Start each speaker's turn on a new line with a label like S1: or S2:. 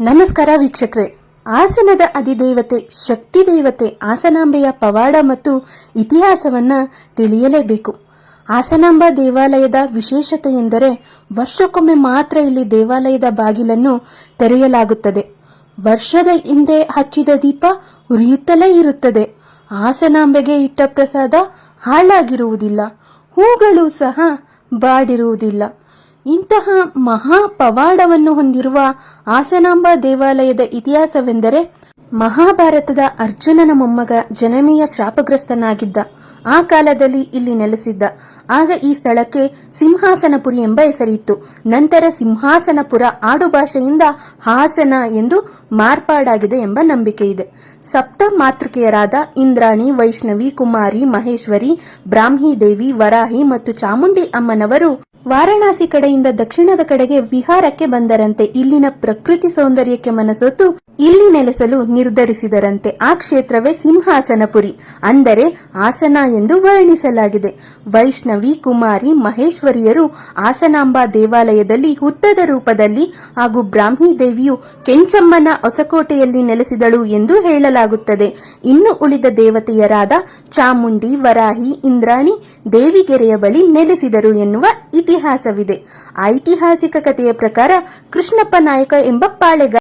S1: ನಮಸ್ಕಾರ ವೀಕ್ಷಕರೇ. ಹಾಸನದ ಅಧಿದೇವತೆ ಶಕ್ತಿ ದೇವತೆ ಹಾಸನಾಂಬೆಯ ಪವಾಡ ಮತ್ತು ಇತಿಹಾಸವನ್ನ ತಿಳಿಯಲೇಬೇಕು. ಹಾಸನಾಂಬ ದೇವಾಲಯದ ವಿಶೇಷತೆ ಎಂದರೆ ವರ್ಷಕ್ಕೊಮ್ಮೆ ಮಾತ್ರ ಇಲ್ಲಿ ದೇವಾಲಯದ ಬಾಗಿಲನ್ನು ತೆರೆಯಲಾಗುತ್ತದೆ. ವರ್ಷದ ಹಿಂದೆ ಹಚ್ಚಿದ ದೀಪ ಉರಿಯುತ್ತಲೇ ಇರುತ್ತದೆ. ಹಾಸನಾಂಬೆಗೆ ಇಟ್ಟ ಪ್ರಸಾದ ಹಾಳಾಗಿರುವುದಿಲ್ಲ, ಹೂಗಳು ಸಹ ಬಾಡಿರುವುದಿಲ್ಲ. ಇಂತಹ ಮಹಾ ಪವಾಡವನ್ನು ಹೊಂದಿರುವ ಹಾಸನಾಂಬ ದೇವಾಲಯದ ಇತಿಹಾಸವೆಂದರೆ, ಮಹಾಭಾರತದ ಅರ್ಜುನನ ಮೊಮ್ಮಗ ಜನಮೇಯ ಶಾಪಗ್ರಸ್ತನಾಗಿದ್ದ. ಆ ಕಾಲದಲ್ಲಿ ಇಲ್ಲಿ ನೆಲೆಸಿದ್ದ. ಆಗ ಈ ಸ್ಥಳಕ್ಕೆ ಸಿಂಹಾಸನಪುರಿ ಎಂಬ ಹೆಸರಿತ್ತು. ನಂತರ ಸಿಂಹಾಸನಪುರ ಆಡುಭಾಷೆಯಿಂದ ಹಾಸನ ಎಂದು ಮಾರ್ಪಾಡಾಗಿದೆ ಎಂಬ ನಂಬಿಕೆ ಇದೆ. ಸಪ್ತ ಮಾತೃಕೆಯರಾದ ಇಂದ್ರಾಣಿ, ವೈಷ್ಣವಿ, ಕುಮಾರಿ, ಮಹೇಶ್ವರಿ, ಬ್ರಾಹ್ಮಿ ದೇವಿ, ವರಾಹಿ ಮತ್ತು ಚಾಮುಂಡಿ ಅಮ್ಮನವರು ವಾರಣಾಸಿ ಕಡೆಯಿಂದ ದಕ್ಷಿಣದ ಕಡೆಗೆ ವಿಹಾರಕ್ಕೆ ಬಂದರಂತೆ. ಇಲ್ಲಿನ ಪ್ರಕೃತಿ ಸೌಂದರ್ಯಕ್ಕೆ ಮನಸೊತ್ತು ಇಲ್ಲಿ ನೆಲೆಸಲು ನಿರ್ಧರಿಸಿದರಂತೆ. ಆ ಕ್ಷೇತ್ರವೇ ಸಿಂಹಾಸನಪುರಿ, ಅಂದರೆ ಹಾಸನ ಎಂದು ವರ್ಣಿಸಲಾಗಿದೆ. ವೈಷ್ಣವಿ, ಕುಮಾರಿ, ಮಹೇಶ್ವರಿಯರು ಹಾಸನಾಂಬ ದೇವಾಲಯದಲ್ಲಿ ಹುತ್ತದ ರೂಪದಲ್ಲಿ ಹಾಗೂ ಬ್ರಾಹ್ಮಿ ದೇವಿಯು ಕೆಂಚಮ್ಮನ ಹೊಸಕೋಟೆಯಲ್ಲಿ ನೆಲೆಸಿದಳು ಎಂದು ಹೇಳಲಾಗುತ್ತದೆ. ಇನ್ನು ಉಳಿದ ದೇವತೆಯರಾದ ಚಾಮುಂಡಿ, ವರಾಹಿ, ಇಂದ್ರಾಣಿ ದೇವಿಗೆರೆಯ ಬಳಿ ನೆಲೆಸಿದರು ಎನ್ನುವ ಇತಿಹಾಸವಿದೆ. ಐತಿಹಾಸಿಕ ಕಥೆಯ ಪ್ರಕಾರ ಕೃಷ್ಣಪ್ಪ ನಾಯಕ ಎಂಬ ಪಾಳೆಗಾರ